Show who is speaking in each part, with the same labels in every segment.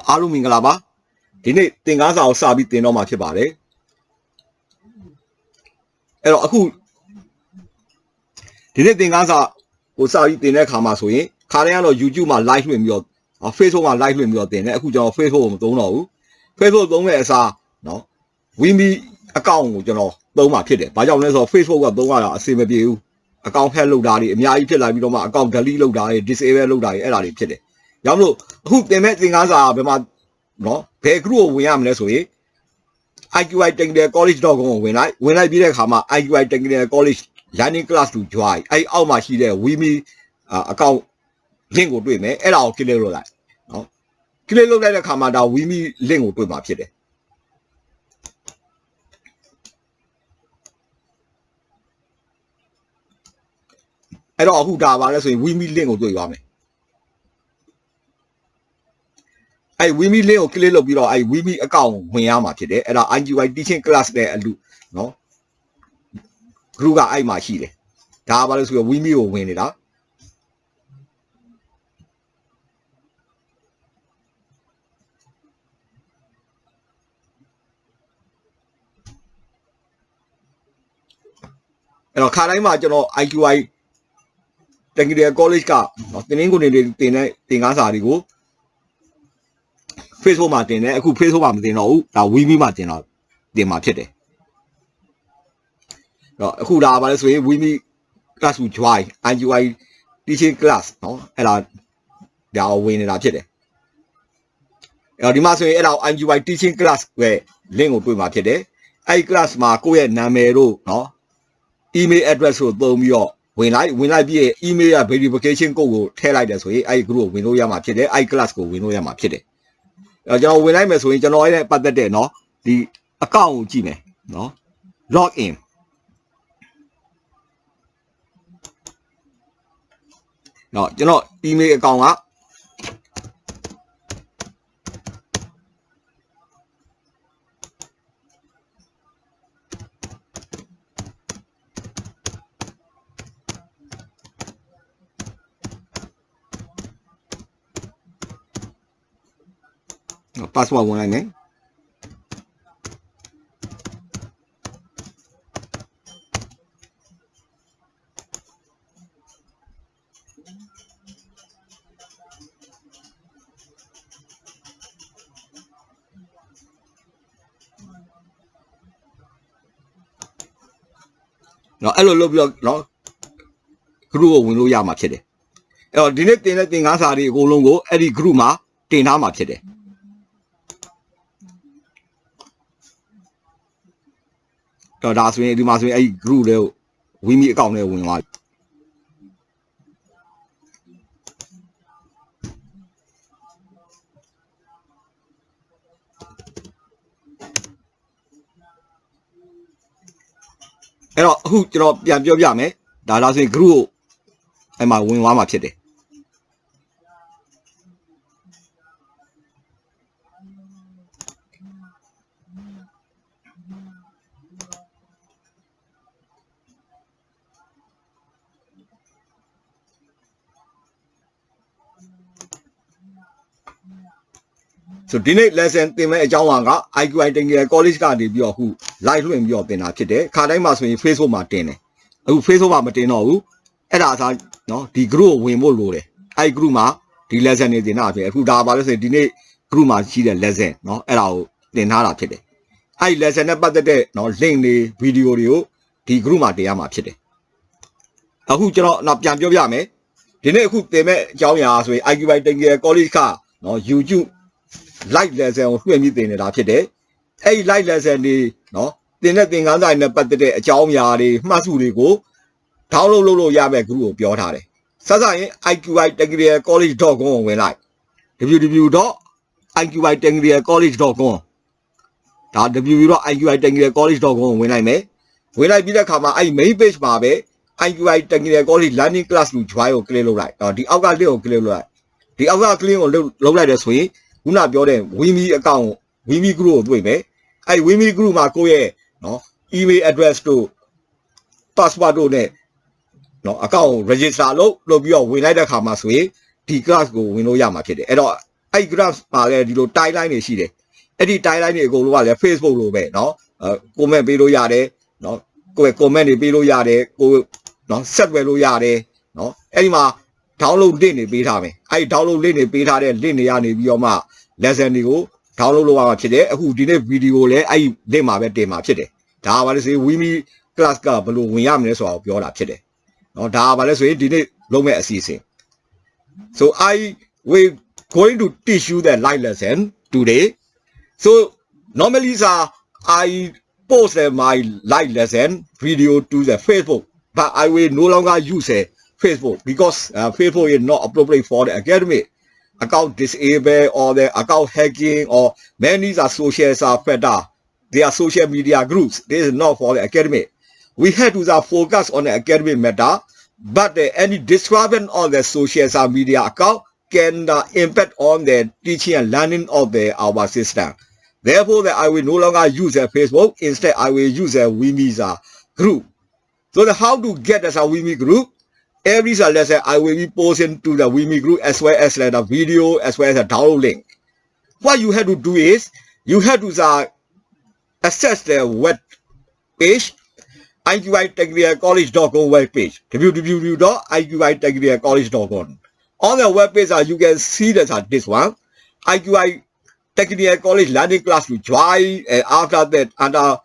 Speaker 1: အားလုံးမင်္ဂလာပါဒီနေ့သင်ခန်းစာကိုစပြီးသင်တော့မှာဖြစ်ပါတယ်အဲ့တော့အခုဒီနေ့သင်ခန်းစာကိုစပြီးသင်တဲ့အခါမှာဆိုရင်ခါတိုင်းကတော့ YouTube မှာ live လွှင့်ပြီးတော့ Facebook မှာ live လွှင့်ပြီးတော့သင်တယ်အခုကျွန်တော် Facebook ကိုမသုံးတော့ဘူး Facebook သုံးတဲ့အစားနော် Wimi account ကိုကျွန်တော်သုံးမှာဖြစ်တယ်ဘာကြောင့်လဲဆိုတော့ Facebook ကသုံးရတာအဆင်မပြေဘူး account hack လုပ်တာတွေအများကြီးဖြစ်လာပြီးတော့မှ account delete လုပ်တာတွေ disable လုပ်တာတွေအဲ့ဒါတွေဖြစ်တယ်ကြောင့်မလို့အခုသင်မဲ့သင်ခန်းစာကဘယ်မှာနော်ဘယ် group ကိုဝင်ရမလဲဆိုရင် IQI Technical College.com ကိုဝင်လိုက်ပြီးတဲ့အခါမှာ IQI Technical College Learning Class to Join အဲ့အောက်မှာရှိတဲ့ Wimi account link ကိုတွေ့မယ်အဲ့ဒါကို click လုပ်လိုက်နော် click လုပ်လိုက်တဲ့အခါမှာဒါ Wimi link ကိုတွေ့မှာဖြစ်တယ်အဲ့တော့အခုဒါပါလဲဆိုရင် Wimi link ကိုတွေ့ရမယ်အဲ့ Wimi link ကို click လုပ်ပြီးတော့အဲ့ Wimi account ဝင်ရမှာဖြစ်တယ်အဲ့ဒါ IQI teaching class နဲ့အလူနော် group ကအဲ့မှာရှိတယ်ဒါပါလဲဆိုတော့ Wimi ကိုဝင်နေတာအဲ့တော့ခါတိုင်းမှာကျွန်တော် IQI Technical College ကနော်တင်းကိုနေတင်တဲ့သင်ခန်းစာတွေကို Facebook မှာတင်တယ်အခု Facebook မှာမတင်တော့ဘူးဒါ Wimi မှာတင်မှာဖြစ်တယ်တော့အခုဒါပါလဲဆိုရင် Wimi class to join IQI teaching class နော်အဲ့ဒါဝင်နေတာဖြစ်တယ်အဲ့တော့ဒီမှာဆိုရင်အဲ့ဒါ IQI teaching class ရဲ့ link ကိုတွေ့မှာဖြစ်တယ်အဲ့ဒီ class မှာကိုယ့်ရဲ့နာမည်တို့နော် email address ကိုသုံးပြီးတော့ဝင်လိုက်ပြီး email ရ verification code ကိုထည့်လိုက်တယ်ဆိုရင်အဲ့ဒီ group ကိုဝင်လို့ရမှာဖြစ်တယ်အဲ့ဒီ class ကိုဝင်လို့ရမှာဖြစ်တယ်အဲ့တော့ကျွန်တော်ဝင်လိုက်မယ်ဆိုရင်ကျွန်တော်ရဲ့ပတ်သက်တဲ့နော်ဒီ account ကိုကြည့်မယ်နော် log in နော်ကျွန်တော် email account ကpassword ဝင်လိုက်မယ်နော်အဲ့လိုလုပ်ပြီးတော့နော် group ကိုဝင်လို့ရမှာဖြစ်တယ်အဲ့တော့ဒီနေ့တင်တဲ့သင်ခန်းစာတွေအကုန်လုံးကိုအဲ့ဒီ group မှာတင်ထားမှာဖြစ်တယ်တော့ဒါဆိုရင်ဒီမှာဆိုရင်အဲ့ဒီ group တွေကို Wimi account နဲ့ဝင်သွားပြီအဲ့တော့အခုကျွန်တော်ပြန်ပြောပြမယ်ဒါဆိုရင် group ကိုအဲ့မှာဝင်သွားမှာဖြစ်တယ်ဆိုဒီနေ့ lesson သင်မဲ့အကြောင်းအရာက IQI Technical College ကနေပြီးတော့အခု live လွှင့်ပြီးတော့သင်တာဖြစ်တယ်ခါတိုင်းမှာဆိုရင် Facebook မှာတင်တယ်အခု Facebook မှာမတင်တော့ဘူးအဲ့ဒါအစားနော်ဒီ group ကိုဝင်ဖို့လိုတယ်အဲ့ group မှာဒီ lesson တွေသင်တာဖြစ်အခုဒါပါလို့ဆိုရင်ဒီနေ့ group မှာရှိတဲ့ lesson နော်အဲ့ဒါကိုသင်ထားတာဖြစ်တယ်အဲ့ lesson နဲ့ပတ်သက်တဲ့နော် link တွေ video တွေကိုဒီ group မှာတင်ရမှာဖြစ်တယ်အခုကျွန်တော်နောက်ပြန်ပြောပြမယ်ဒီနေ့အခုသင်မဲ့အကြောင်းအရာဆိုရင် IQI Technical College ကနော် YouTube live lesson ကိုလွှင့်ပြီးသင်နေတာဖြစ်တယ်အဲ့ဒီ live lesson တွေနော်သင်တဲ့သင်ခန်းစာတွေနဲ့ပတ်သက်တဲ့အကြောင်းအရာတွေမှတ်စုတွေကို download လုပ်လို့ရမယ့် group ကိုပြောထားတယ်ဆက်စရင် IQI Technical College.com ကိုဝင်လိုက် www.iqitechnicalcollege.com ဒါ www.iqitechnicalcollege.com ကိုဝင်လိုက်မယ်ဝင်လိုက်ပြီးတဲ့အခါမှာအဲ့ main page မှာပဲ IQI Technical College Learning Class to Join ကို click လုပ်လိုက်ဒီအောက်က link ကို click လုပ်လိုက်ဒီအောက်က link ကိုလုပ်လိုက်တယ်ဆိုရင်ခုနပြောတဲ့ Wimi account Wimi group ကိုတွေ့မယ်အဲ့ Wimi group မှာကိုယ့်ရဲ့နော် email address တို့ password တို့နဲ့နော် account register လုပ်ပြီးတော့ဝင်လိုက်တဲ့အခါမှာဆိုရင်ဒီ class ကိုဝင်လို့ရမှာဖြစ်တယ်အဲ့တော့ I graph မှာလည်းဒီလို timeline တွေရှိတယ်အဲ့ဒီ timeline တွေအကုန်လုံးကလည်း Facebook လိုပဲเนาะ comment ပေးလို့ရတယ်เนาะကိုယ် comment တွေပေးလို့ရတယ်ကိုเนาะဆက်ဝယ်လို့ရတယ်เนาะအဲ့ဒီမှာ download link တွေပေးထားမယ်အဲ့ဒီ download link တွေပေးထားတဲ့ link တွေကနေပြီးတော့မှ lesson တွေကို download လုပ်ရမှာဖြစ်တယ်အခုဒီနေ့ video လည်းအဲ့ဒီ link မှာပဲတင်မှာဖြစ်တယ်ဒါပါလဲဆိုရင် Wimi class ကဘယ်လိုဝင်ရမလဲဆိုတာကိုပြောတာဖြစ်တယ်เนาะဒါပါလဲဆိုရင်ဒီနေ့လုပ်မဲ့အစီအစဉ် so I will going to teach you the live lesson today so normally sir I post my live lesson video to the Facebook but I will no longer use Facebook because Facebook is not appropriate for the academic account disable or the account hacking or many are social factor they are social media groups this is not for the academic we have to focus on the academic matter but any disturbance on the social media account can impact on the teaching and learning of our system therefore I will no longer use Facebook instead I will use a Wimi group so how to get as a Wimi group every lesson I will be posting to the Wimi group as well as the video as well as the download link what you have to do is you have to access the web page iqitechnicalcollege.com web page www.iqitechnicalcollege.com on the web page you can see that this one IQI Technical College learning class to join and after that under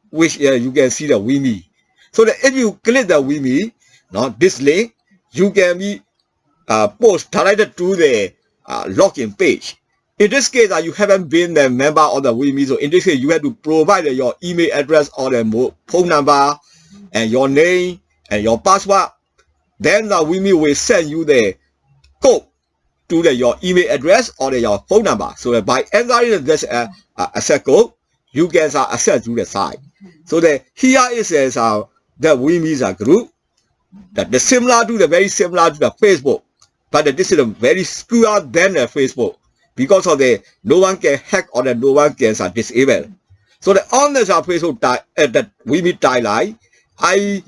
Speaker 1: which you can see the Wimi so that if you click the Wimi now this link you can be post directed to the login page in this case you haven't been the member of the Wimi so in this case you have to provide your email address or the phone number and your name and your password then the Wimi will send you the code to your email address or your phone number so that by entering this access code you can access to the site so that here is the Wimi group that is similar to the very similar to the Facebook but this is a very secure than the Facebook because of the no one can hack or the no one can disable so that on the Facebook that Wimi timeline I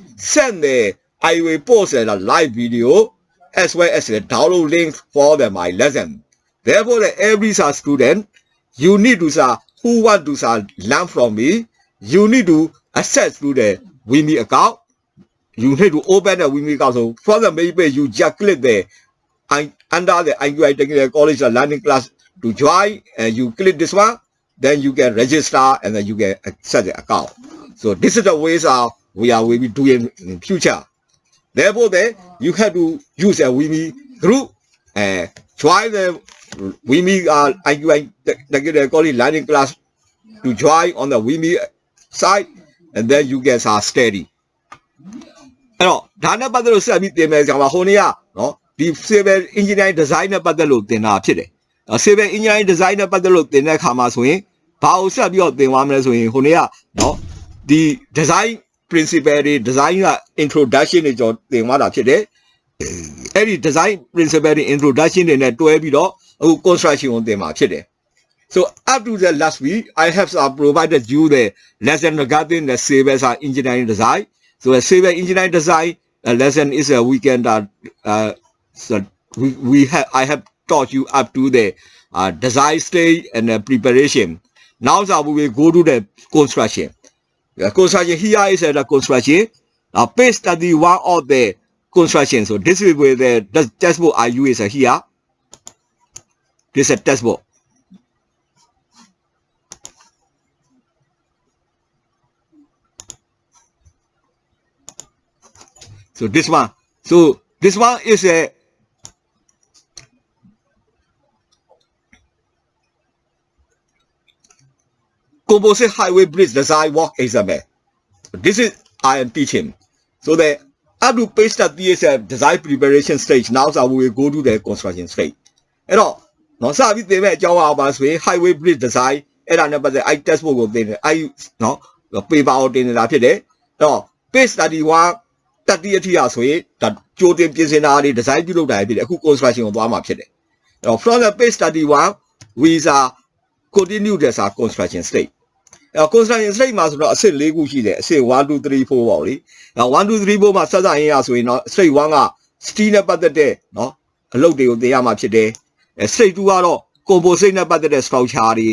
Speaker 1: will post a live video as well as the download link for my lesson therefore every student you need to who want to learn from me you need to access to the Wimi account you need to open the Wimi account so from the main page you just click there under the IQI Technical College learning class to join and you click this one then you can register and then you can access the account so this is the ways we will be doing in future therefore you have to use a Wimi group and join the Wimi IQI Technical College learning class to join on the Wimi site and then you get steadyအဲ့တော့ဒါနဲ့ပတ်သက်လို့ဆက်ပြီးတင်မယ်ဆိုတာဟိုနေ့ကနော်ဒီ civil engineering design နဲ့ပတ်သက်လို့တင်တာဖြစ်တယ် civil engineering design နဲ့ပတ်သက်လို့တင်တဲ့အခါမှာဆိုရင်ဘာကိုဆက်ပြီးတော့တင်သွားမလဲဆိုရင်ဟိုနေ့ကနော်ဒီ design principle တွေ design က introduction တွေကြောတင်သွားတာဖြစ်တယ်အဲ့ဒီ design principle တွေ introduction တွေနဲ့တွဲပြီးတော့အခု construction ကိုတင်မှာဖြစ်တယ် so up to the last week I have provided you the lesson regarding the civil engineering design so the civil engineering design lesson is a weekend so I have taught you up to the design stage and the preparation now we will go to the construction the construction here is the construction page 31 of the construction so this is where the textbook I use here this is a textbook so this one is a composite highway bridge design work example this is I am teaching so the up to page 30 is a design preparation stage now we will go to the construction stage အဲ့တော့နော်စပြီးသင်မဲ့အကြောင်းအရာပါဆိုရင် highway bridge design အဲ့ဒါနဲ့ပတ်သက်အဲ့ textbook ကိုသင်တယ်အဲ့နော် paper ကိုတင်နေတာဖြစ်တယ်အဲ့တော့ page 31 30 အထိရာဆိုရင်ဒါကြိုတင်ပြင်ဆင်တာတွေ design ပြုလုပ်တာဖြစ်တယ်အခု construction ကိုသွားမှာဖြစ်တယ်အဲ့တော့ from the page 31 we continue the construction stage construction stage မှာဆိုတော့အဆင့် 4 ခုရှိတယ်အဆင့် 1 2 3 4 ပေါ့လေ1 2 3 4မှာဆက်စပ်ရင်းရဆိုရင်တော့ stage 1က steel နဲ့ပတ်သက်တဲ့เนาะအလုပ်တွေကိုသင်ရမှာဖြစ်တယ်stage 2ကတော့ composite နဲ့ပတ်သက်တဲ့ structure တွေ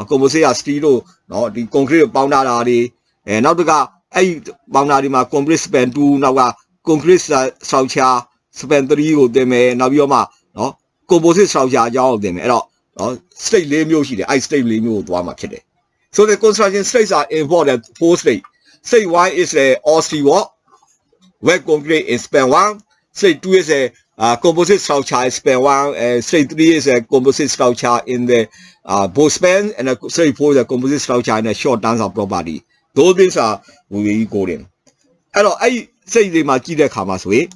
Speaker 1: composite က steel တို့เนาะဒီ concrete ကိုပေါင်းထားတာတွေနောက်တစ်ခါအဲ့ဒီပေါင်းတာတွေမှာ concrete span 2နောက်က concrete structure span 3ကိုသင်မယ်နောက်ပြီးတော့မှเนาะ composite structure အကြောင်းကိုသင်မယ်အဲ့တော့เนาะ state ၄မျိုးရှိတယ်အဲ့ state ၄မျိုးကိုသွားမှာဖြစ်တယ် so the construction states are involved in 4 states. State 1 is the all steel wall wet concrete is span 1. State 2 is a composite structure is span 1 and state 3 is a composite structure in the both span and state 4 is a composite structure in a short terms of property. Those things are we will go in. အဲ့တော့အဲ့စိတ်တွေမှာကြည့်တဲ့အခါမှာဆိုရင်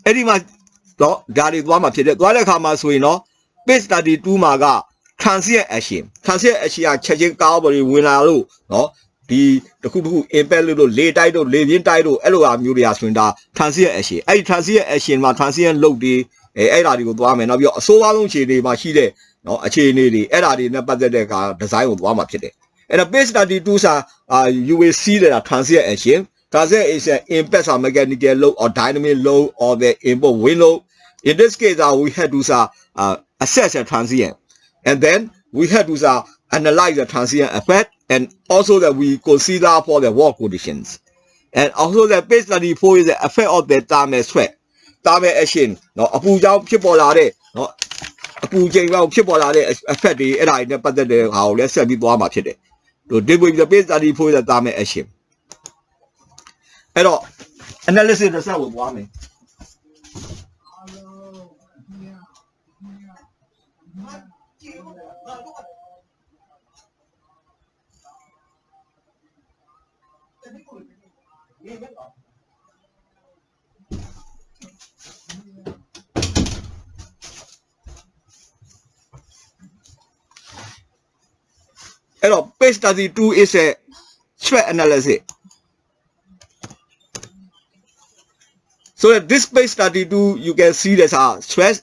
Speaker 1: အဲ့ဒီမှာတော့ဒါတွေသွားမှာဖြစ်တယ်သွားတဲ့အခါမှာဆိုရင်တော့ page 32မှာက transient action ကချက်ချင်းကားပေါ်ဝင်လာလို့เนาะဒီတစ်ခုတစ်ခု impact လို့လေတိုက်တို့လေပြင်းတိုက်တို့အဲ့လိုအမျိုးတွေဟာဆိုရင်ဒါ transient action အဲ့ဒီ transient action မှာ transient လုပ်တွေအဲ့ဒါတွေကိုသွားမယ်နောက်ပြီးတော့အဆိုးအဆုံးအခြေအနေမှာရှိတဲ့เนาะအခြေအနေတွေအဲ့ဒါတွေနဲ့ပတ်သက်တဲ့အခါ design ကိုသွားမှာဖြစ်တယ်အဲ့တော့ page 32စာyou will see that transient action is an impact on mechanical load or dynamic load or the input wind load. In this case, we had to assess a transient, and then we had to analyze the transient effect, and also that we consider for the work conditions, and also the page 34 is the effect of the thermal sweat, thermal action. No, အပူကြောင့်ဖြစ်ပေါ်လာတဲ့ no အပူချိန်ကြောင့်ဖြစ်ပေါ်လာတဲ့ effect တွေအဲ့ဒါတွေနဲ့ပတ်သက်တဲ့ဟာကိုလည်းဆက်ပြီးသွားမှာဖြစ်တယ်။ So, this will be the page 34 is the thermal action. အဲ့တော့ analysis တစ်ဆက်ကိုသွားမယ်အဲ့တော့ page 32 is a threat analysis. So this page 32 you can see there's a stress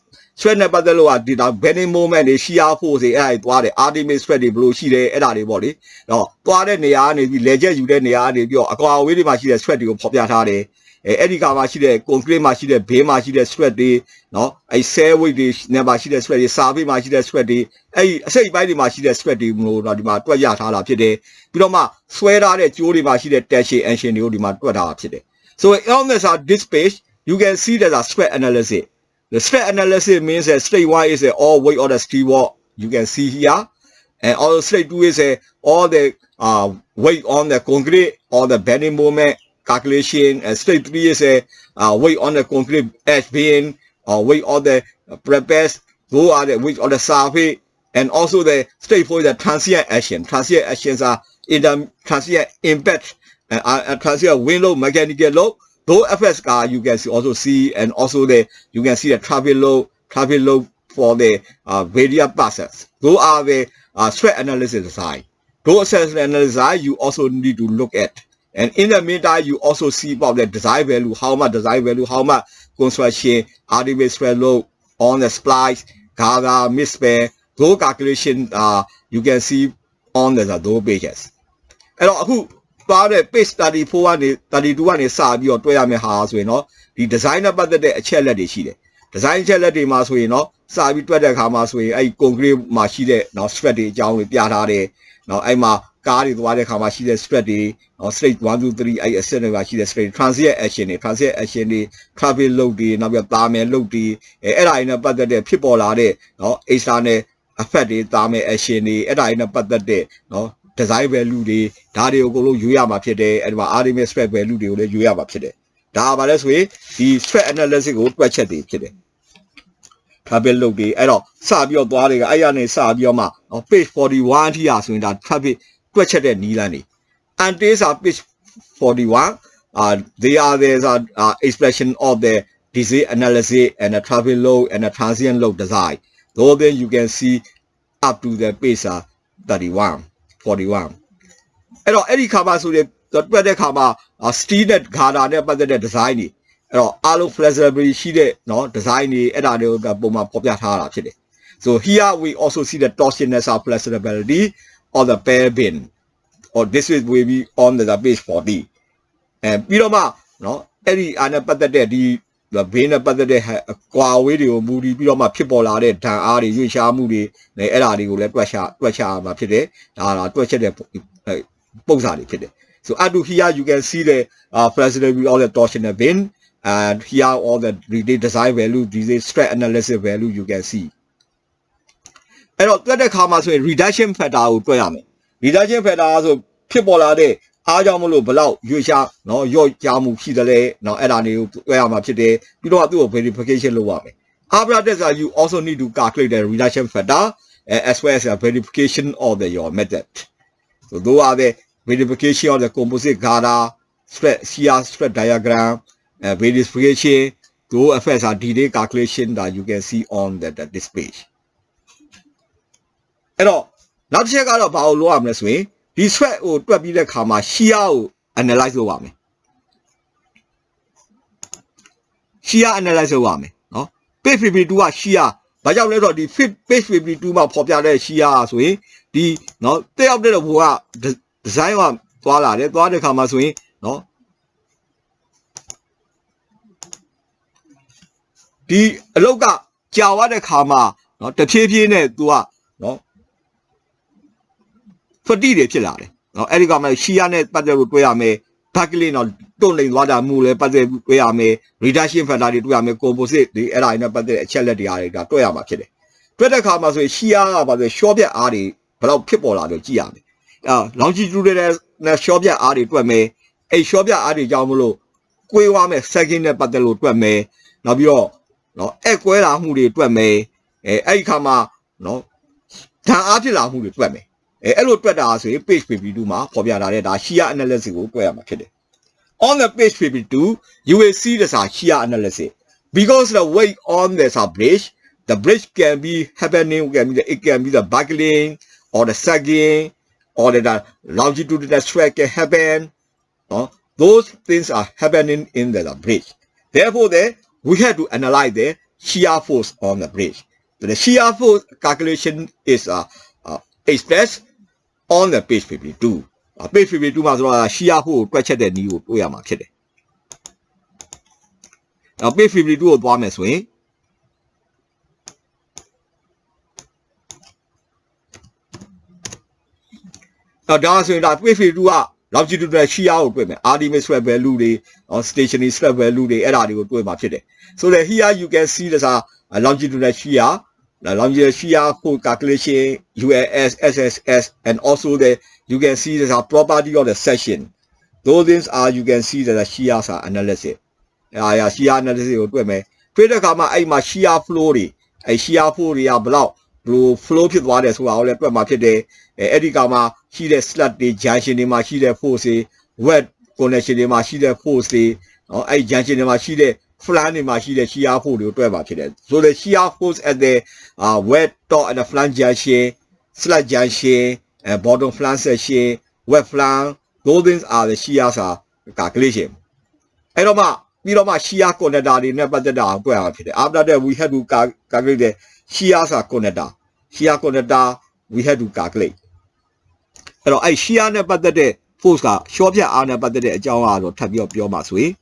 Speaker 1: နဲ့ပတ်သက်လို့ကဒီတော့ bending moment တွေ shear force တွေအဲ့ဒါတွေသွားတယ် ultimate stress တွေဘယ်လိုရှိတယ်အဲ့ဒါတွေပေါ့လေတော့သွားတဲ့နေရာကနေပြီးလေချက်ယူတဲ့နေရာကနေပြီးတော့အကွာအဝေးတွေမှာရှိတဲ့ stress တွေကိုဖော်ပြထားတယ်အဲ့ဒီကမှာရှိတဲ့ concrete မှာရှိတဲ့ beam မှာရှိတဲ့ stress တွေနော်အဲ့ cell weight တွေနဲ့မှာရှိတဲ့ stress တွေ surface မှာရှိတဲ့ stress တွေအဲ့အစိတ်ပိုင်းတွေမှာရှိတဲ့ stress တွေမျိုးတော့ဒီမှာတွက်ရထားတာဖြစ်တယ်ပြီးတော့မှဆွဲထားတဲ့ကြိုးတွေမှာရှိတဲ့ tension action တွေကိုဒီမှာတွက်ထားတာဖြစ်တယ် so on this page you can see there's a stress analysis. The stress analysis means that state 1 is all weight of the steel wall. You can see here. And also state 2 is all the weight on the concrete or the bending moment calculation. And state 3 is weight on the concrete edge beam or weight on the prepares. Those are the weight on the surface. And also the state 4 is the transient action. Transient actions are in the transient impact and transient wind load, mechanical load. Those effects you can also see, and also you can see the traffic load for the various passes. Those are the stress analysis design. Those stress analysis you also need to look at. And in the meantime, you also see about the design value, how much design value, how much construction, ultimate stress load on the splice, gather, mid-span. Those calculations you can see on those pages. And who? သွားတဲ့ page 34ကနေ32ကနေစပြီးတော့တွဲရမယ့်ဟာဆိုရင်เนาะဒီ design နဲ့ပတ်သက်တဲ့အချက်လက်တွေရှိတယ် design အချက်လက်တွေမှာဆိုရင်เนาะစပြီးတွက်တဲ့အခါမှာဆိုရင်အဲ့ concrete မှာရှိတဲ့เนาะ stress တွေအကြောင်းတွေပြထားတယ်เนาะအဲ့မှာကားတွေသွားတဲ့အခါမှာရှိတဲ့ stress တွေเนาะ straight 1 2 3အဲ့အဆင့်တွေမှာရှိတဲ့ stress transient action တွေ traffic load တွေနောက်ပြီး thermal load တွေအဲ့ဒါတွေနဲ့ပတ်သက်တဲ့ဖြစ်ပေါ်လာတဲ့เนาะ external effect တွေ thermal action တွေအဲ့ဒါတွေနဲ့ပတ်သက်တဲ့เนาะdesign value တွေဒါတွေကိုအကုန်လုံးယူရမှာဖြစ်တယ်အဲ့ဒီမှာ ultimate stress value တွေကိုလည်းယူရမှာဖြစ်တယ်ဒါပါလဲဆိုရင်ဒီ stress analysis ကိုတွက်ချက်တွေဖြစ်တယ် traffic load တွေအဲ့တော့စပြီးတော့သွားတွေကအဲ့ရနေစပြီးတော့မှ page 41အထိဟာဆိုရင်ဒါ traffic တွက်ချက်တဲ့နည်းလမ်းတွေ until page 41 they are there's expression of the disease analysis and the traffic load and the transient load design though then you can see up to the page 31 41အဲ့တော့အဲ့ဒီခါမှာဆိုရင်တွက်တဲ့ခါမှာ steel နဲ့ garter နဲ့ပတ်သက်တဲ့ design တွေအဲ့တော့အားလုံး flexibility ရှိတဲ့เนาะ design တွေအဲ့ဒါတွေကိုပုံမှန်ဖော်ပြထားတာဖြစ်တယ် so here we also see the torsiousness of flexibility of the pair beam or this will be on the page 40 ပြီးတော့မှเนาะအဲ့ဒီအားနဲ့ပတ်သက်တဲ့ဒီ the brain about the quality of moody beyond my people are there, are you shall moody, the Eladi will let Russia, my pity, both are pity. So I do here you can see the president with all the torsion have been, and here all the design value, this stress analysis value you can see. And the commas with reduction factor, reduction factor, so people are there. Ajamolo below, you shall no your jamu hidale, no edani, where I'm up today, you don't do a verification low. After that, you also need to calculate the reduction factor as well as a verification of your method. So those are the verification of the composite data, CR spread diagram, verification, those affects are detailed calculation that you can see on this page. And all, now check out about low this way. This way, or to be the comma, Shia analyze the wame. Shia analyze the wame. No, page will do a Shia, but you let the fifth page will be do my popular Shia as we the no, they have the design one, Tuala, the commas we no. The loga Java the comma, not the TPN do a no. For the Chilare. Now, Ericama, Shiane, Padaruame, Paklin or Tony Wada Mule, Padaruame, reduction for that we are composite, the airline about the Chelati Ariga, Toyama Chile. Twitter commas with Shia about the Shobia Ari, but people are the Giam. Longitudinal Shobia Ari to me, a Shobia Ari Jamulo, Quewame, second Padalu to me, Nabio, no, Equela Hudi to me, a Kama, no, Tanatila Hudi to me. Hello, page 52, Shia analysis. On the page 52, you will see the Shia analysis. Because the way on this bridge, the bridge can be happening, it can be the buckling, or the sagging, or the longitudinal stretch can happen. Those things are happening in the bridge. Therefore, we have to analyze the shear force on the bridge. So the shear force calculation is expressed on the page 52. Page 52 must shear force question the new way am actually. Now page 52 of one way. Now that's when that page 52 longitudinal shear equipment, RDMS value on stationary strap value the so that here you can see there's a longitudinal shear. The longitudinal shear for calculation, UAS, SSS, and also you can see there's a property of the section. Those things are you can see that the shear analysis. Shear analysis. Further, a shear flow, a shear flow, blow flow pit water, so I'll let my pit. Edicama, she the slut, the junction in my sheet force, wet connection in my sheet force, or a junction in my sheet. Flanny machine, shear force, so the shear force at the wet top and the flange junction, slat junction, and bottom flange section, wet flange, those things are the shears calculation. And my shear connector, never the down. After that, we had to calculate the shears connector. Shear connector, we had to calculate. And I shear never the day, force, short are never the day, Java or type of your mass way.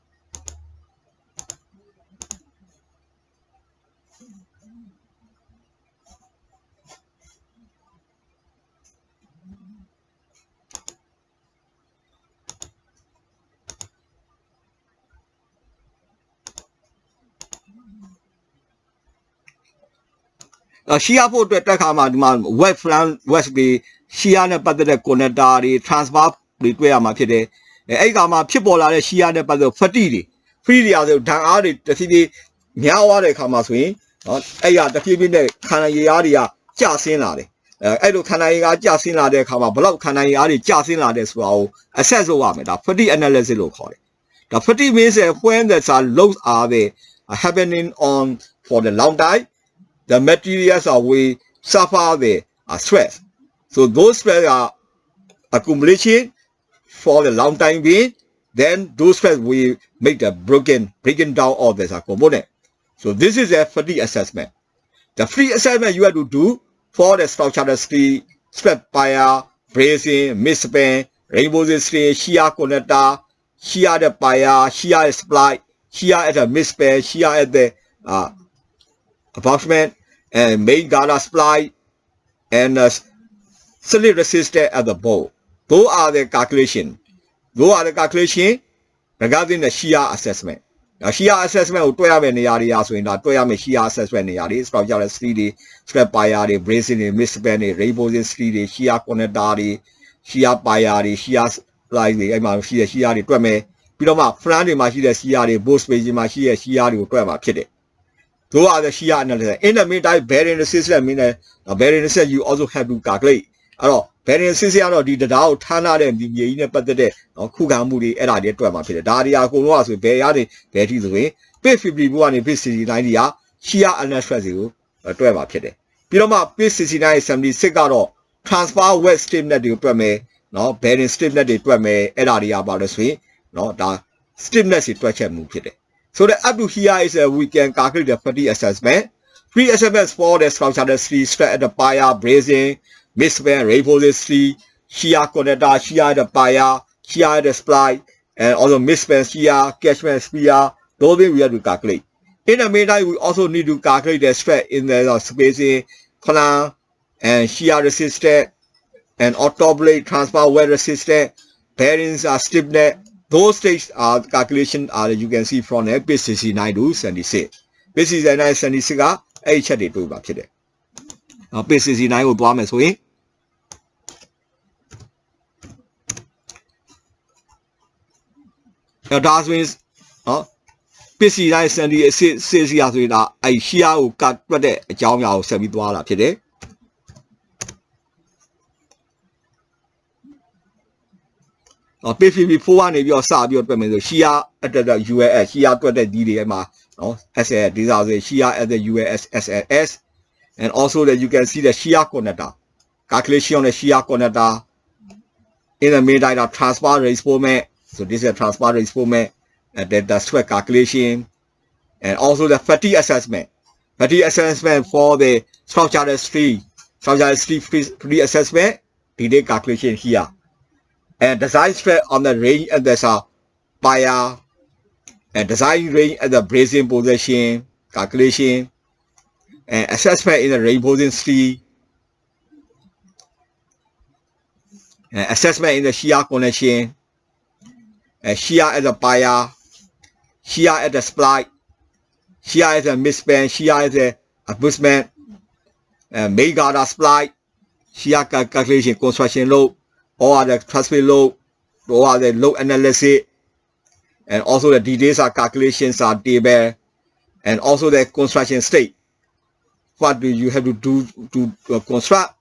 Speaker 1: Shear force to attack wet flange west be shear ne patte connector de transfer တွေတွေ့ရမှာဖြစ်တယ်အဲ့ကမှာဖြစ်ပေါ်လာတဲ့ shear နဲ့ပတ်သက် fatigue တွေ free တွေအားဆိုဓာတ်အားတွေတဖြည်းဖြည်းများသွားတဲ့အခါမှာဆိုရင်နော်အဲ့ရတဖြည်းဖြည်းနဲ့ခန္ဓာရည်အားတွေကကျဆင်းလာတယ်အဲ့လိုခန္ဓာရည်အားကျဆင်းလာတဲ့အခါမှာဘယ်လောက်ခန္ဓာရည်အားတွေကျဆင်းလာတယ်ဆိုတာကို assess လုပ်ရမယ်ဒါ fatigue analysis လို့ခေါ်တယ်ဒါ fatigue means when the loads are happening on for the long time the materials are we suffer the stress so those stress are accumulation for the long time being then those stress will make the breaking down of the component so this is a fatigue assessment the free assessment you have to do for the structural steel strap fire bracing mid-span rainbow steel shear connector shear the fire shear supply Shia at the midspan, Shia at the abutment, and main guard supply, and solid resistance at the bow. Those are the calculation. Those are the calculation regarding the Shia assessment. Now, Shia assessment will 12 area, so in that 12 Shia assessment area, structural 3D, strap by bracing, midspan, rainbows, 3D, Shia connectari, Shia bayari, Shia like the Shia, the Tweme, Piloma, Frandy Machida Shia, both spaces Machia, Shia, the Twema, Pit. Those are the Shia analysis. In the meantime, bearing the system, bearing the system, you also have to calculate. Bearing the system, the Dow, Tana, and the Yin, but the day, or Kugamudi, and I did to my pit. Daria, who was with Bayari, Betty the way, P51 in P69, Shia analysis, a 12 pit. Piloma, P69, 76 transfer west stream that you permit, no, bearing stream that you permit, and area about the swing, no, the streamness is 12 move pit. So the up to here is we can calculate the fatigue assessment. Free assessments for the structure 3, straight at the fire, bracing, midspan, reinforces 3, Shia connector, Shia the fire, Shia the supply, and also midspan, Shia, catchment sphere. Those things we have to calculate. In the meantime, we also need to calculate the stress in the spacing, plan, and Shia resistance, and auto blade transfer wear resistance, bearings are stiffness. Those stages are calculation you can see from the page 69 to 76. Page 69 76 8ချက်တွေတွေ့ပါဖြစ်တယ်။ page 69ကိုသွားမယ်ဆိုရင်ဒါဆိုရင်page 69 76ဆိုရင်ဒါရှီယာကိုကတ်တွက်တဲ့အကြောင်းအရာကိုဆက်ပြီးသွားတာဖြစ်တယ်။ page 54ကနေပြီးတော့စပြီးတော့တွက်မယ်ဆို Shia at the UAS Shia တွက်တဲ့ဒီတွေမှာနော် SL ဒီစားဆို Shia at the UAS SLS and also that you can see the Shia connector calculation on the Shia connector in the middle the transfer race format. So this is a transfer race format and then the sweat calculation and also the fatigue assessment for the structural street free assessment the calculation here. And design stress on the range and there's a fire and design range at the bracing position calculation and assessment in the range position 3 and assessment in the Shia connection and Shia at the fire, Shia at the supply, Shia at the midspan, Shia at the abutment, and mega supply, Shia calculation construction load, or the transfer load, or the load analysis, and also the details are calculations are table, and also the construction state. What do you have to do to construct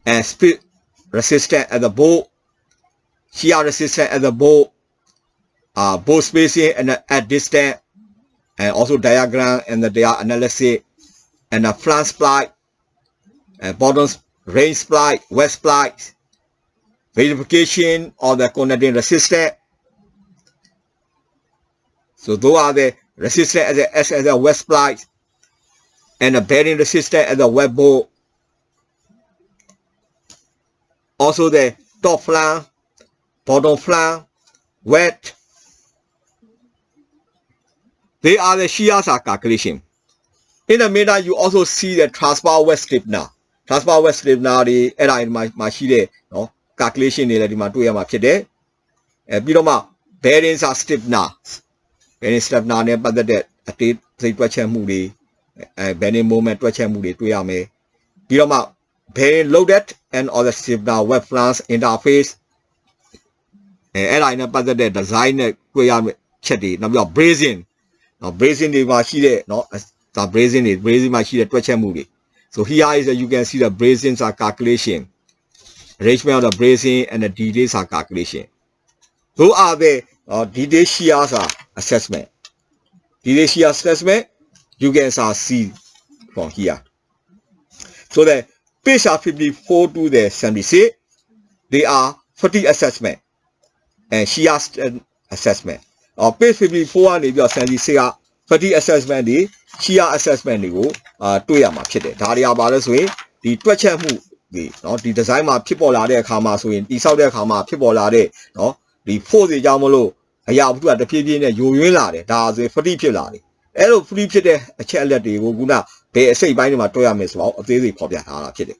Speaker 1: and speed resistance at the bolt, shear resistance at the bolt, bolt spacing and at distance, and also diagram and the dia analysis, and the flange supply, and bottom range supply, west supply. Verification of the connecting resistance. So those are the resistance as the west supply and the bearing resistance at the web bolt. Also the top flange, bottom flange, wet. They are the shear calculation. In the middle, you also see the transfer west strip now. Transfer west strip now the era in my sheet, no. Calculation တွေလည်းဒီမှာတွေ့ရမှာဖြစ်တယ်ပြီးတော့မှ bearings are stiffener bearing stiffener နဲ့ပတ်သက်တဲ့အသေးစိတ်တွက်ချက်မှုတွေ bearing moment တွက်ချက်မှုတွေတွေ့ရမယ်ပြီးတော့မှ bearing loaded and other stiffener web flange interface အဲ့ဒါနဲ့ပတ်သက်တဲ့ design နဲ့တွေ့ရမယ့်ချက်တွေနောက်ပြီးတော့ bracing နော် bracing တွေမှာရှိတဲ့နော်ဒါ bracing မှာရှိတဲ့တွက်ချက်မှုတွေ so here is you can see the bracings are calculation arrangement of the bracing and the details are calculation. Those are the detail shear assessment. Detail shear assessment you can see from here. So the page 54 to the 76, they are fatigue assessment and shear assessment. Page 54 နေပြီးတော့ 76 က fatigue assessment တွေ shear assessment တွေကိုတွေ့ရမှာဖြစ်တယ်ဒါတွေကဘာလဲဆိုရင်ဒီတွက်ချက်မှုဒီနော်ဒီ design မှာဖြစ်ပေါ်လာတဲ့အခါမှာဆိုရင်တိဆောက်တဲ့အခါမှာဖြစ်ပေါ်လာတဲ့နော်ဒီ force တွေကြောင့်မလို့ အရာဘူးကတဖြည်းဖြည်းနဲ့ယိုယွင်းလာတယ်ဒါဆိုရင် free ဖြစ်လာတယ်အဲ့လို free ဖြစ်တဲ့အချက်အလက်တွေကိုခုနဘယ်အစိတ်ပိုင်းတွေမှာတွေ့ရမယ်ဆိုတော့အသေးစိတ်ဖော်ပြထားတာဖြစ်တယ်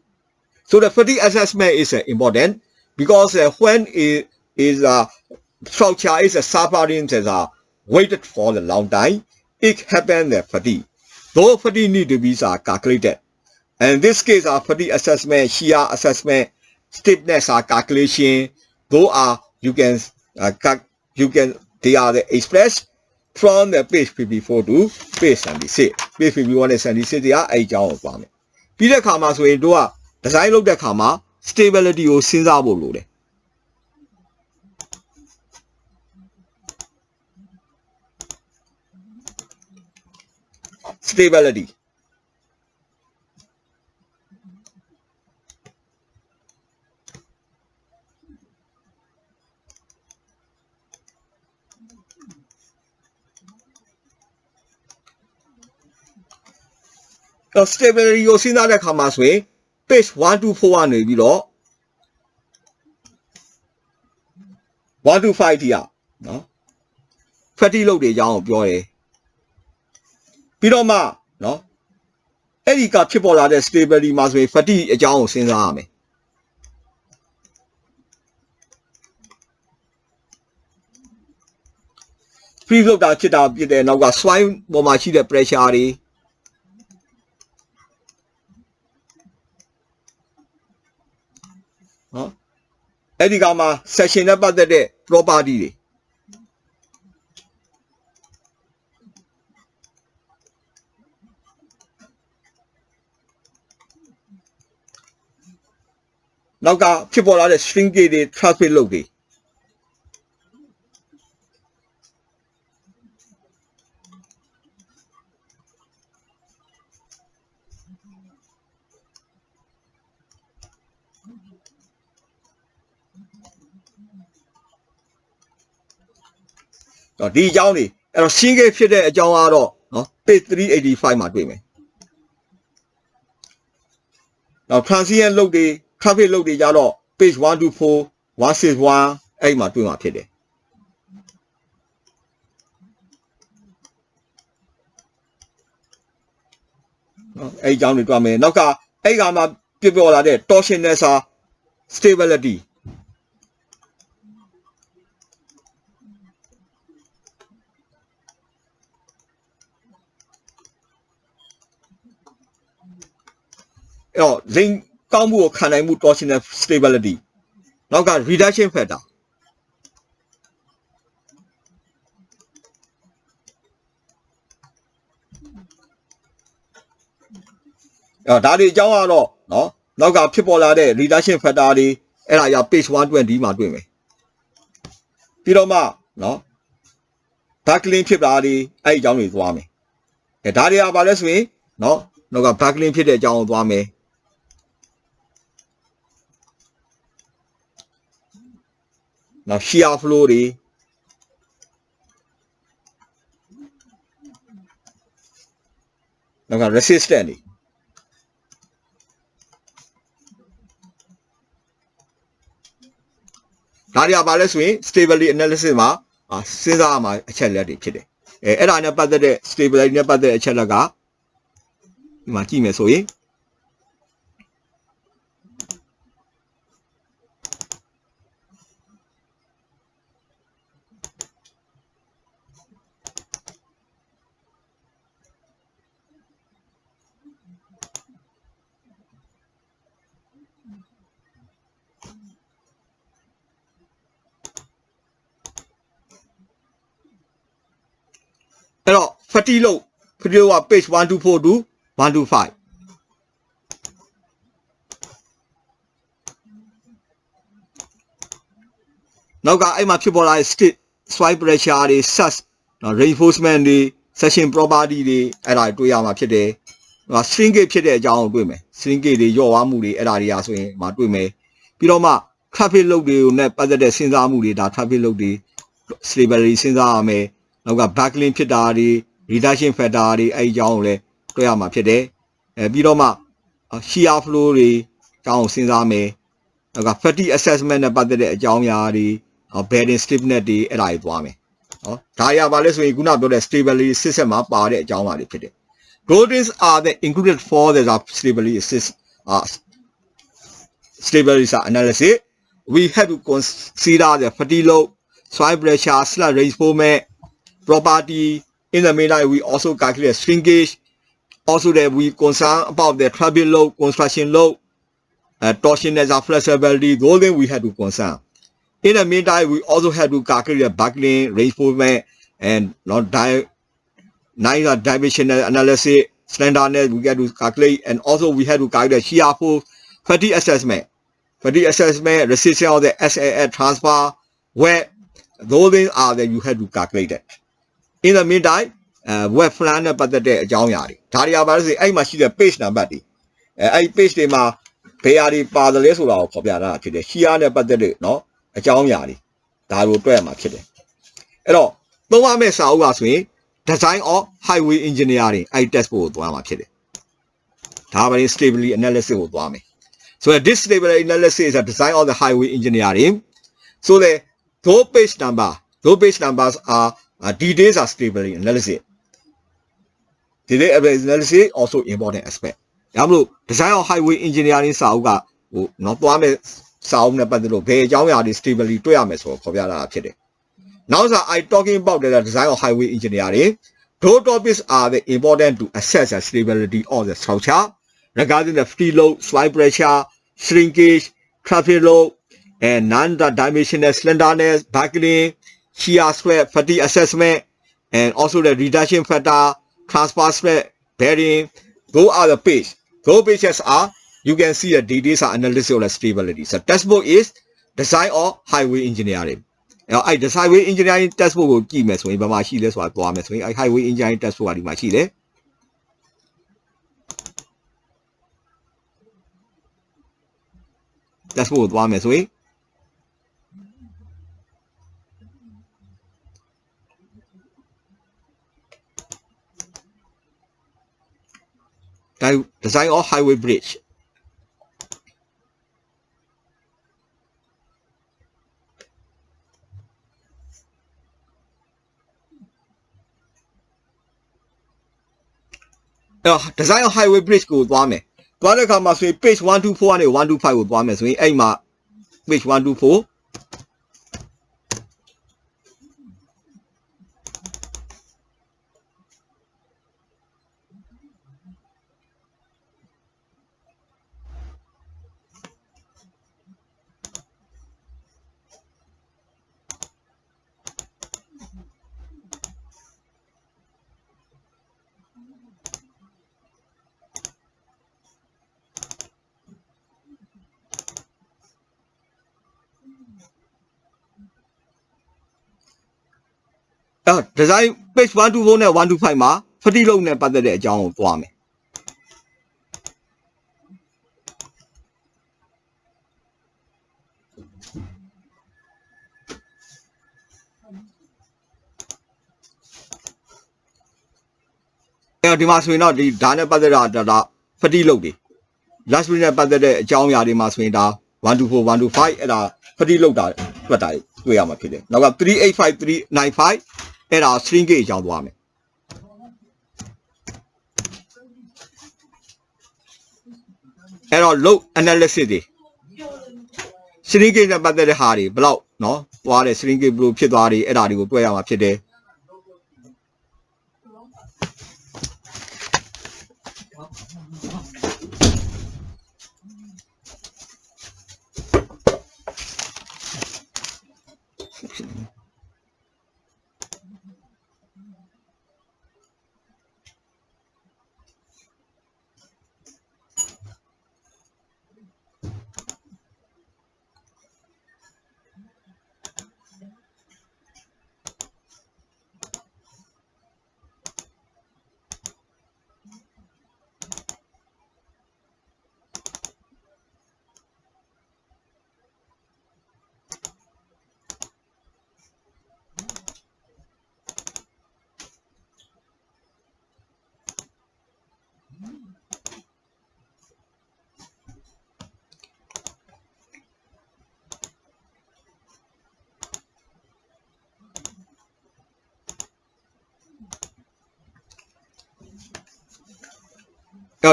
Speaker 1: so the fatigue assessment is important because when is structure is suffering waited for a long time it happens that fatigue though fatigue need to be calculated and in this case fatigue assessment shear assessment stiffness calculation though you can they are expressed from the page 54 to page 76 page 51 နဲ့76တရားအဲ့အကြောင်းကိုပါမယ်ပြီးတဲ့ခါမှာဆိုရင်တို့က design လုပ်တဲ့ခါမှာ stability ကိုစဉ်းစားဖို့လိုတယ် stability stability ကိုစဉ်းစားတဲ့အခါမှာဆိုရင် page 124ကနေပြီးတော့125တိရနော် fatigue လုပ်တွေအကြောင်းကိုပြောတယ်ပြီးတော့မှနော်အဲ့ဒီကဖြစ်ပေါ်လာတဲ့ stability မှာဆိုရင် fatigue အကြောင်းကိုစဉ်းစားရမယ် free လုပ်တာဖြစ်တာဖြစ်တဲ့နောက်က swine ပေါ်မှာရှိတဲ့ pressure တွေနော်အဲ့ဒီကမှာ section နဲ့ပတ်သက်တဲ့ property တွေနောက်ကဖြစ်ပေါ်လာတဲ့ shrinkage တွေ traffic လုပ်တွေဒီအကြောင်းတွေအဲ့တော့ shrinkage ဖြစ်တဲ့အကြောင်းကတော့နော် page 385မှာတွေ့မယ်နောက် transient လုပ်တွေ traffic လုပ်တွေကြတော့ page 124 161အဲ့မှာတွေ့မှာဖြစ်တယ်နော်အဲ့အကြောင်းတွေတွေ့မယ်နောက်ကအဲ့ကမှာပြပေါ်လာတဲ့ torsional stability link ကောင်းမှုကိုခံနိုင်မှု torsional stability နောက်က reduction factor ဒါတွေအကြောင်းကတော့နော်နောက်ကဖြစ်ပေါ်လာတဲ့ reduction factor တွေအဲ့ဒါရ page 120မှာတွေ့မယ်ပြီးတော့မှနော် buckling ဖြစ်တာတွေအဲ့ဒီအကြောင်းတွေသွားမယ်ဒါတွေကဘာလဲဆိုရင်နော်နောက်က buckling ဖြစ်တဲ့အကြောင်းကိုသွားမယ်နောက် shear flow တွေနောက်က resistance တွေဒါတွေကဘာလဲဆိုရင် stability analysis မှာစဉ်းစားရမှာအချက်လက်တွေဖြစ်တယ်အဲ့ဒါနဲ့ပတ်သက်တဲ့ stability နဲ့ပတ်သက်တဲ့အချက်လက်ကဒီမှာကြည့်မယ်ဆိုရင်အဲ့တော့ fatigue လို့ fatigue က page 124 to 125နောက်ကအဲ့မှာဖြစ်ပေါ်လာတဲ့ state swipe pressure တွေ sus reinforcement တွေ section property တွေအဲ့ဒါတွေ့ရမှာဖြစ်တယ်။ shrinkage ဖြစ်တဲ့အကြောင်းကိုတွေ့မယ်။ shrinkage တွေရော့ဝါမှုတွေအဲ့ဒါတွေကဆိုရင်မှာတွေ့မယ်။ပြီးတော့မှ traffic load တွေကိုနဲ့ပတ်သက်တဲ့စဉ်းစားမှုတွေဒါ traffic load တွေ stability စဉ်းစားရမယ်။နောက်က buckling ဖြစ်တာတွေ reduction factor တွေအဲ့ဒီအကြောင်းကိုလည်းတွေ့ရမှာဖြစ်တယ်။ပြီးတော့မှ shear flow တွေအကြောင်းကိုစဉ်းစားမယ်။နောက်က fatigue assessment နဲ့ပတ်သက်တဲ့အကြောင်းအရာတွေbearing stiffness တွေအဲ့ဒါတွေသွားမယ် နော်ဒါရပါလဲဆိုရင်ခုနပြောတဲ့ stability system မှာပါတဲ့အကြောင်းပါတွေဖြစ်တယ် Proteins are the included for the stability system stability analysis we have to consider the fatigue load soil pressure sludge reinforcement property in the meantime we also calculate shrinkage also that we concern about the traffic load construction load torsioning and flexibility those things we have to concern in the meantime we also have to calculate the buckling reinforcement and not dimensional analysis slenderness we have to calculate and also we have to calculate shear force fatigue assessment resistance of the SAS transfer where those things are that you have to calculate it in the meantime web plan နဲ့ပတ်သက်တဲ့အကြောင်းအရာတွေဒါတွေကဘာလို့ဆိုအဲ့မှာရှိတဲ့ page number တွေအဲ့ page တွေမှာဘယ်အရာတွေပါတယ်လဲဆိုတာကိုဖော်ပြတာဖြစ်တယ် shear နဲ့ပတ်သက်တဲ့เนาะအကြောင်းအရာတွေဒါကိုတွေ့ရမှာဖြစ်တယ်အဲ့တော့သုံးရမယ့်စာအုပ်ကဆိုရင် design of highway engineering အဲ့ test ကိုသွားမှာဖြစ်တယ်ဒါပါရင် stability analysis ကိုသွားမယ်so this stability analysis is a design of the highway engineering so the those page numbers are details are stability analysis detail analysis also important aspect ဒါမလို့ design of highway engineering စာအုပ်ကဟိုเนาะသွားမယ်စာအုပ်နဲ့ပတ်သက်လို့ဘယ်အကြောင်းအရာတွေ stability တွေ့ရမယ်ဆိုတော့ဖော်ပြတာဖြစ်တယ် now sir I talking about the design of highway engineering those topics are the important to assess the stability of the structure regarding the fatigue load soil pressure shrinkage traffic load and non-dimensional slenderness buckling shear stress fatigue assessment and also the reduction factor transfer stress bearing those are the page those pages are you can see the details are analysis of the stability so textbook is design of highway engineering အဲ့ design highway engineering textbook ကိုကြည့်မယ်ဆိုရင်ဘာမှရှိလဲဆိုတာသွားမယ်ဆိုရင်အဲ့ highway engineering textbook ကဒီမှာရှိတယ်textbook ကိုသွားမယ်ဆိုရင်design of highway bridge design of highway bridge ကိုသွားမယ်သွားတဲ့အခါမှာဆိုရင် page 124ကနေ125ကိုသွားမယ်ဆိုရင်အဲ့မှာ page 124design page 124နဲ့125မှာ fatigue load နဲ့ပတ်သက်တဲ့အကြောင်းကိုသွားမယ်ဒီမှာဆိုရင်တော့ဒီဒါနဲ့ပတ်သက်တာဒါ fatigue load တွေ last week နဲ့ပတ်သက်တဲ့အကြောင်းအရာတွေမှာဆိုရင်ဒါ124 125အဲ့ဒါ fatigue load တာတွက်တာတွေ့ရမှာဖြစ်တယ်နောက်က385 395အဲ့ဒါ shrinkage အကြောင်းသွားမယ်အဲ့တော့ load analysis တွေ shrinkage နဲ့ပတ်သက်တဲ့ဟာတွေဘယ်လောက်เนาะသွားတယ် shrinkage ဘယ်လိုဖြစ်သွားတယ်အဲ့ဒါတွေကိုတွေ့ရမှာဖြစ်တယ်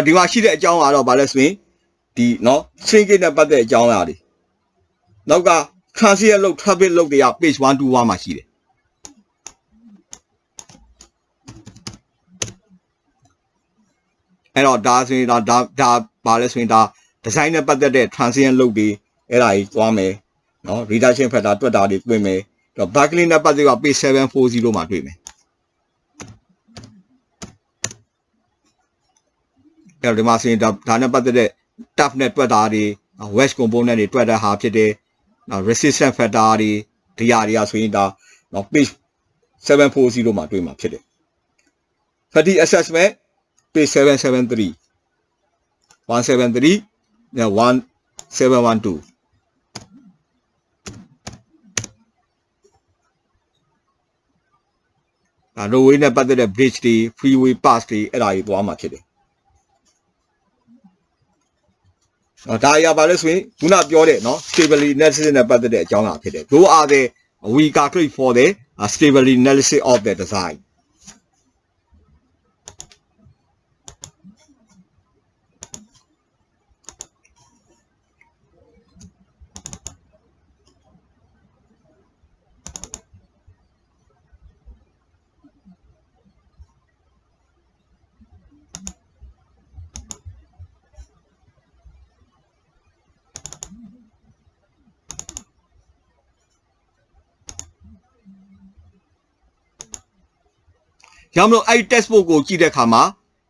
Speaker 1: ဒီမှာရှိတဲ့အကြောင်းကတော့ဗာလဲဆိုရင်ဒီနော် shrinkage နဲ့ပတ်သက်အကြောင်းအရာတွေနောက်က transient လို့ traffic လို့တွေက page 121မှာရှိတယ်အဲ့တော့ဒါဆိုရင်ဒါဗာလဲဆိုရင်ဒါ design နဲ့ပတ်သက်တဲ့ transient လို့တွေအဲ့ဒါကြီးသွားမယ်နော် reduction factor တွက်တာတွေတွေ့မယ်တော့ backlink နဲ့ပတ်သက်က page 740မှာတွေ့မယ်အဲ့တော့ဒီမှာဆိုရင်ဒါနဲ့ပတ်သက်တဲ့ tab နဲ့တွက်တာတွေ wedge component တွေတွက်တဲ့ဟာဖြစ်တယ်နော် resistance factor တွေဒီဟာတွေကဆိုရင်ဒါနော် page 740မှာတွေ့မှာဖြစ်တယ် fatigue assessment page 773 173 1712roadway နဲ့ပတ်သက်တဲ့ bridge တွေ freeway pass တွေအဲ့ဒါကြီးသွားမှာဖြစ်တယ်ဒါအရာပါလဲဆိုရင်ခုနပြောတဲ့နော် stability analysis နဲ့ပတ်သက်တဲ့အကြောင်းအရာဖြစ်တယ် Those are the we calculate for the stability analysis of the designရမလို့အဲ့ textbook ကိုကြည့်တဲ့အခါမှာ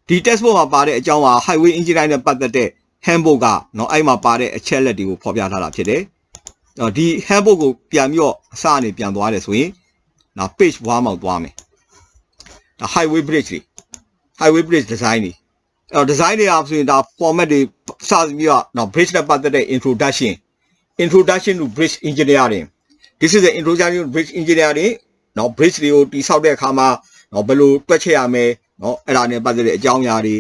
Speaker 1: ဒီ textbook မှာပါတဲ့အကြောင်းက highway engineering နဲ့ပတ်သက်တဲ့ handbook ကနော်အဲ့မှာပါတဲ့အချက်လက်တွေကိုဖော်ပြထားတာဖြစ်တယ်။ဒီ handbook ကိုပြန်ပြီးတော့အစအနေပြန်သွားတယ်ဆိုရင်နော် page 1မှာသွားမယ်။ highway bridge တွေ highway bridge design တွေအဲ့တော့ design တွေအားဆိုရင်ဒါ format တွေစပြီးတော့နော် bridge နဲ့ပတ်သက်တဲ့ introduction to bridge engineering this is the introduction to bridge engineering နော် bridge တွေကိုတိဆောက်တဲ့အခါမှာနော်ဘယ်လိုတွက်ချက်ရမယ်နော်အဲ့ဒါနဲ့ပတ်သက်တဲ့အကြောင်းအရာတွေ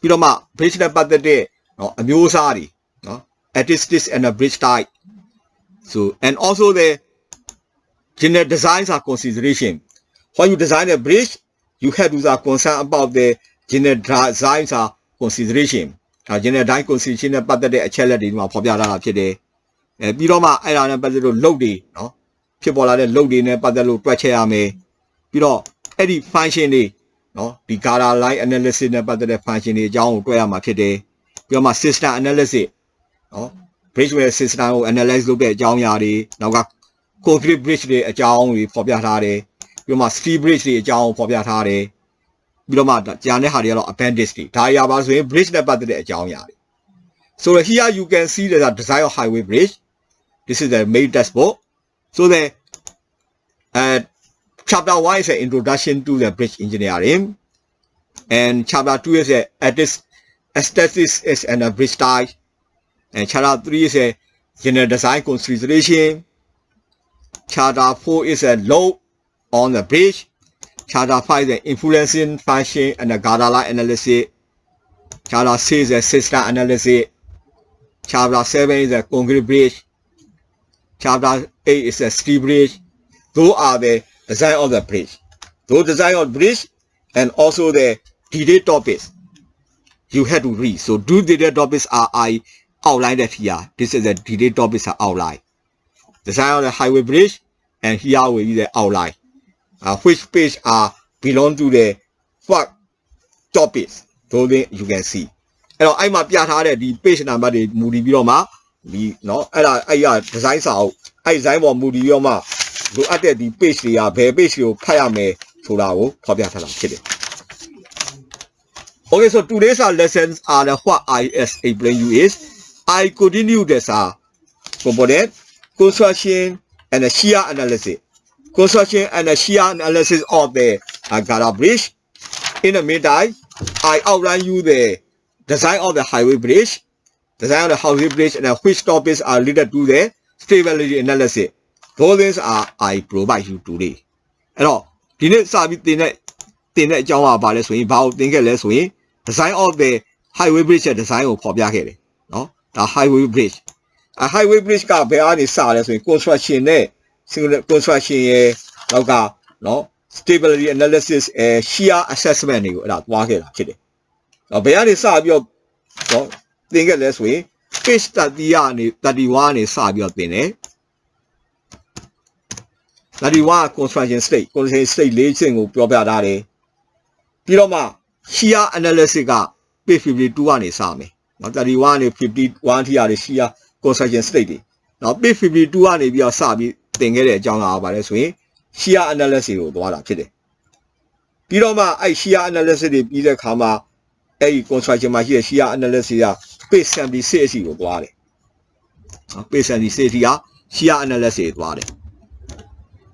Speaker 1: ပြီးတော့မှ bridge နဲ့ပတ်သက်တဲ့နော်အမျိုးအစားတွေနော် artistics and a bridge type so and also the general designs are consideration when you design a bridge you have to be concerned about the general designs are consideration general design consideration နဲ့ပတ်သက်တဲ့အချက်လက်တွေဒီမှာဖော်ပြထားတာဖြစ်တယ်ပြီးတော့မှအဲ့ဒါနဲ့ပတ်သက်လို့ load တွေနော်ဖြစ်ပေါ်လာတဲ့ load တွေနဲ့ပတ်သက်လို့တွက်ချက်ရမယ်ပြီးတော့အဲ့ဒီ function တွေနော်ဒီ Gada line analysis နဲ့ပတ်သက်တဲ့ function တွေအကြောင်းကိုတွေ့ရမှာဖြစ်တယ်ပြီးတော့မှ system analysis နော် bridge ရဲ့ system ကို analyze လုပ်တဲ့အကြောင်းအရာတွေနောက်က concrete bridge တွေအကြောင်းတွေဖော်ပြထားတယ်ပြီးတော့မှ steel bridge တွေအကြောင်းကိုဖော်ပြထားတယ်ပြီးတော့မှကြာတဲ့ဟာတွေကတော့ appendix တွေဒါရပါဆိုရင် bridge နဲ့ပတ်သက်တဲ့အကြောင်းအရာတွေ so here you can see the design of highway bridge this is the main textbook so the chapter 1 is an introduction to the bridge engineering and chapter 2 is aesthetics and a bridge type and chapter 3 is a general design consideration chapter 4 is a load on the bridge chapter 5 is an influencing function and a Gada line analysis chapter 6 is a system analysis chapter 7 is a concrete bridge chapter 8 is a steel bridge those are the design of the bridge those design of bridge and also the detailed topics you have to read so do detailed topics are I outlined here this is the detailed topics are outlined design of the highway bridge and here will be the outline which page are belong to the what topics those things you can see အဲ့တော့အဲ့မှာပြထားတဲ့ဒီ page number တွေမူတည်ပြီးတော့မှဒီเนาะအဲ့ဒါအဲ့ရ design စာအုပ်အဲ့ design ပေါ်မူတည်ပြီးတော့မှလိုအပ်တဲ့ဒီ page တွေကဘယ် page ကိုဖတ်ရမယ်ဆိုတာကိုဖော်ပြထားတာဖြစ်တယ် Okay so today's lessons are the what I explain you is I continue this component construction and the shear analysis construction and the shear analysis of the Gada bridge in the meantime I outline you the design of the highway bridge design of the highway bridge and which topics are related to the stability analysis those things are I provide you today အဲ့တော့ဒီနေ့စပြီးတင်တဲ့အကြောင်းပါလဲဆိုရင်ဘာကိုသင်ခဲ့လဲဆိုရင် design of the highway bridge ရဲ့ design ကိုဖော်ပြခဲ့တယ်နော်ဒါ highway bridge highway bridge ကဘယ်အနေစလဲဆိုရင် construction နဲ့ construction ရဲ့နောက်ကနော် stability analysis shear assessment တွေကိုအဲ့ဒါသွားခဲ့တာဖြစ်တယ် ဘယ်ကနေစပြီးတော့နော်သင်ခဲ့လဲဆိုရင် page 30ကနေ 31ကနေစပြီးတော့သင်တယ်31 construction state ၄ဆင့်ကိုပြောပြထားတယ်ပြီးတော့မှ shear analysis က page 52ကနေစမယ်နော်31ကနေ51ထိရတယ် shear construction state တွေနော် page 52ကနေပြီးတော့စပြီးသင်ခဲ့တဲ့အကြောင်းအရာပါလဲဆိုရင် shear analysis ကိုသွားတာဖြစ်တယ်ပြီးတော့မှအဲ့ shear analysis တွေပြီးတဲ့အခါမှာအဲ့ဒီ construction မှာရှိတဲ့ shear analysis က page 76အထိကိုသွားတယ်နော် page 76အထိက shear analysis ကိုသွားတယ်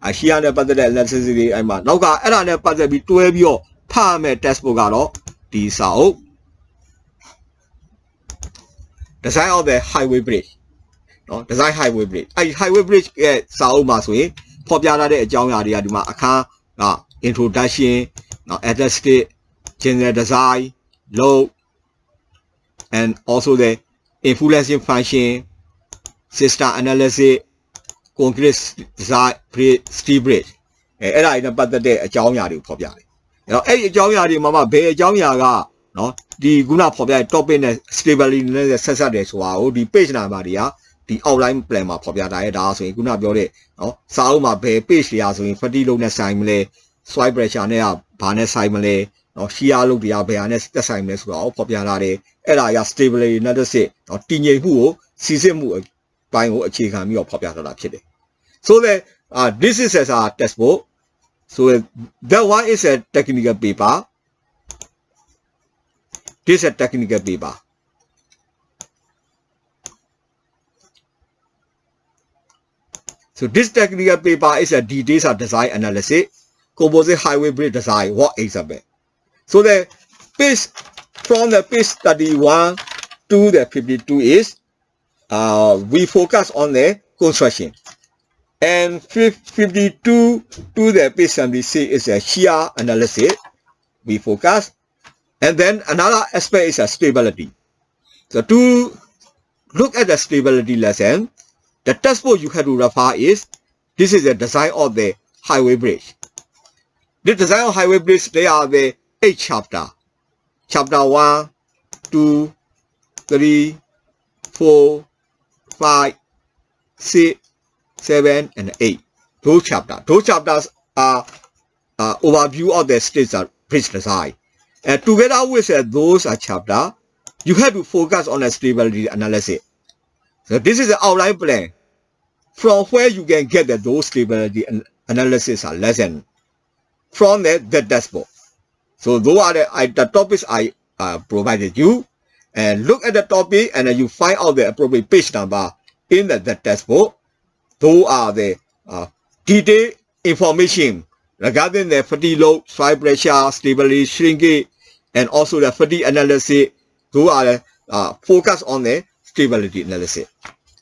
Speaker 1: အရှိရနဲ့ပတ်သက်တဲ့ analysis တွေအဲ့မှာနောက်ကအဲ့ဒါနဲ့ပတ်သက်ပြီးတွဲပြီးတော့ဖတ်ရမယ့် textbook ကတော့ဒီစာအုပ် design of the highway bridge နော် design highway bridge အဲ့ highway bridge ရဲ့စာအုပ်မှာဆိုရင်ဖော်ပြထားတဲ့အကြောင်းအရာတွေကဒီမှာအခန်းက introduction နော် aesthetic general design load and also the influencing function system analysis concrete design steel bridge အဲ့ဒါတွေနဲ့ပတ်သက်တဲ့အကြောင်းအရာတွေကိုဖော်ပြတယ်အဲ့တော့အဲ့ဒီအကြောင်းအရာတွေမှာဘယ်အကြောင်းအရာကနော်ဒီခုနဖော်ပြတဲ့ topic နဲ့ stability နဲ့ဆက်ဆက်တယ်ဆိုတာကိုဒီ page number တွေကဒီ outline plan မှာဖော်ပြထားရဲဒါဆိုရင်ခုနပြောတဲ့နော်စာအုပ်မှာဘယ် page တွေอ่ะဆိုရင် fatigue load နဲ့ဆိုင်မလဲ soil pressure နဲ့ဘာနဲ့ဆိုင်မလဲနော် shear load တွေကဘယ်ဟာနဲ့သက်ဆိုင်မလဲဆိုတာကိုဖော်ပြထားတယ်အဲ့ဒါက stability နဲ့တစ်စစ်နော်တည်ငြိမ်မှုကိုစီစစ်မှုအပိုင်းကိုအခြေခံပြီးတော့ဖော်ပြထားတာဖြစ်တယ်So that this is as a textbook. So that one is a technical paper. This is a technical paper. So this technical paper is a details of design analysis, composite highway bridge design. What example? So the page from the page 31 to the 52 is we focus on the construction. And 52 to the page 76 is a shear analysis. We focus. And then another aspect is a stability. So to look at the stability lesson, the textbook you have to refer is, this is the design of the highway bridge. The design of highway bridge, they are the 8 chapter. Chapter 1, 2, 3, 4, 5, 6, 7 and 8. Those chapters are overview of the states of bridge design. And together with those chapters, you have to focus on the stability analysis. So this is the outline plan from where you can get those stability analysis lesson from the textbook. So those are the topics I provided you. And look at the topic and then you find out the appropriate page number in the textbook. Those are the detailed information regarding the fatigue load, soil pressure, stability, shrinkage, and also the fatigue analysis. Those are the focus on the stability analysis.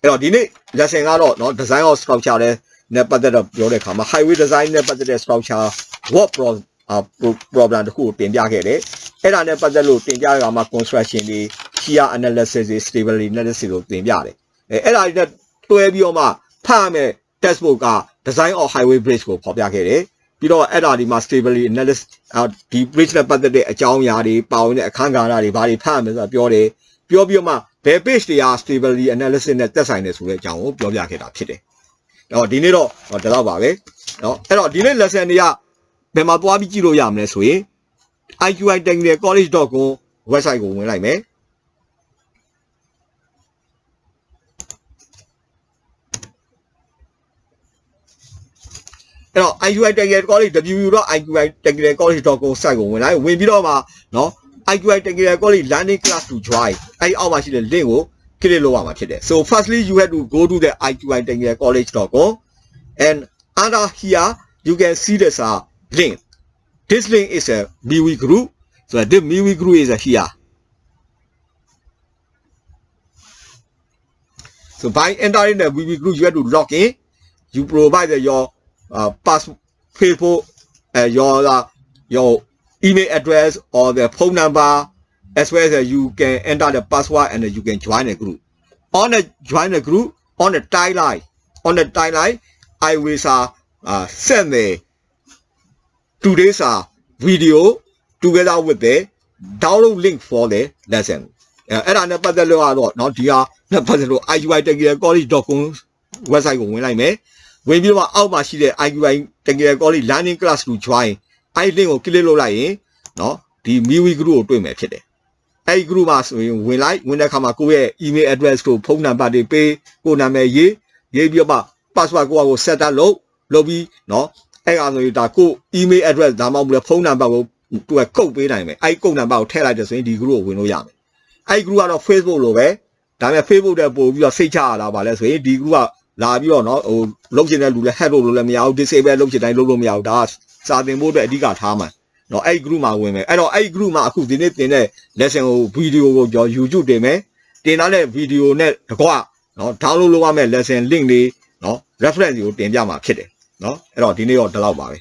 Speaker 1: အဲ့တော့ဒီနေ့ lesson ကတော့เนาะ design of structure နဲ့ပတ်သက်တော့ပြောတဲ့အခါမှာ highway design နဲ့ပတ်သက်တဲ့ structure what problem တခုကိုတင်ပြခဲ့တယ်အဲ့ဒါနဲ့ပတ်သက်လို့တင်ပြတဲ့အခါမှာ construction တွေ shear analysis တွေ stability analysis ကိုတင်ပြတယ်အဲ့ဒါတွေနဲ့တွဲပြီးတော့မှဖတ်ရမယ့် textbook က design of highway bridge ကိုဖော်ပြခဲ့တယ်ပြီးတော့အဲ့ဒါဒီမှာ stability analysis ဒီ bridge နဲ့ပတ်သက်တဲ့အကြောင်းအရာတွေပါဝင်တဲ့အခန်းကဏ္ဍတွေဘာတွေဖတ်ရမလဲဆိုတာပြောတယ်ပြောပြီးတော့မှဘယ် page တွေက stability analysis နဲ့သက်ဆိုင်တယ်ဆိုတဲ့အကြောင်းကိုပြောပြခဲ့တာဖြစ်တယ်အဲ့တော့ဒီနေ့တော့ဒီလောက်ပါပဲเนาะအဲ့တော့ဒီနေ့ lesson တွေကဘယ်မှာသွားပြီးကြည့်လို့ရမလဲဆိုရင် iqitechnicalcollege.com website ကိုဝင်လိုက်မယ်အဲ့တော့ iqitechnicalcollege www.iqitechnicalcollege.com site ကိုဝင်လိုက်ဝင်ပြီးတော့မှเนาะ iqitechnicalcollege learning class to join အဲ့အောက်မှာရှိတဲ့ link ကို click လုပ်ရမှာဖြစ်တယ် so firstly you have to go to the iqitechnicalcollege.com and under here you can see this link this link is a MIWI group so this MIWI group is here so by entering the MIWI group you have to log in you provide your Facebook your email address or the phone number as well as you can enter the password and you can join the group on the join the group on the timeline I will send the today's video together with download link for the lesson အဲ့ဒါနဲ့ပတ်သက်လို့ကတော့เนาะဒီဟာနဲ့ပတ်သက်လို့ IQI Technical College.com website ကိုဝင်လိုက်မယ်ဝင်ပြီးတော့အောက်မှာရှိတဲ့ IQI Technical College learning class to join အဲ့ link ကို click လုပ်လိုက်ရင်เนาะဒီ MIUI group ကိုတွေ့မယ်ဖြစ်တယ်အဲ့ group မှာဆိုရင်ဝင်တဲ့အခါမှာကိုယ့်ရဲ့ email address ကိုဖုန်းနံပါတ်တွေပေးကိုယ်နာမည်ရေးပြီးတော့ password ကို set up လုပ်ပြီးเนาะအဲ့အားဆိုရင်ဒါကို email address ဒါမှမဟုတ်ဖုန်းနံပါတ်ကိုသူကကုတ်ပေးနိုင်မယ်အဲ့ကုတ်နံပါတ်ကိုထည့်လိုက်တယ်ဆိုရင်ဒီ group ကိုဝင်လို့ရမယ်အဲ့ group ကတော့ Facebook လိုပဲဒါပေမဲ့ Facebook တဲ့ပို့ပြီးတော့စိတ်ချရတာပါလဲဆိုရင်ဒီ group ကလာပြီးတော့เนาะဟိုလုပ်ချင်တဲ့လူလည်း head လုပ်လို့လည်းမရဘူး disable လုပ်ချင်တိုင်းလုပ်လို့မရဘူးဒါကစာသင်ဖို့အတွက်အဓိကထားမှာเนาะအဲ့ group မှာဝင်မယ်အဲ့တော့အဲ့ group မှာအခုဒီနေ့သင်တဲ့ lesson ကို video ကိုကျွန်တော် YouTube တင်မယ်တင်ထားတဲ့ video နဲ့တကွเนาะ download လုပ်ရမယ့် lesson link တွေเนาะ reference ကိုတင်ပြမှာဖြစ်တယ်เนาะအဲ့တော့ဒီနေ့တော့ဒီလောက်ပါပဲ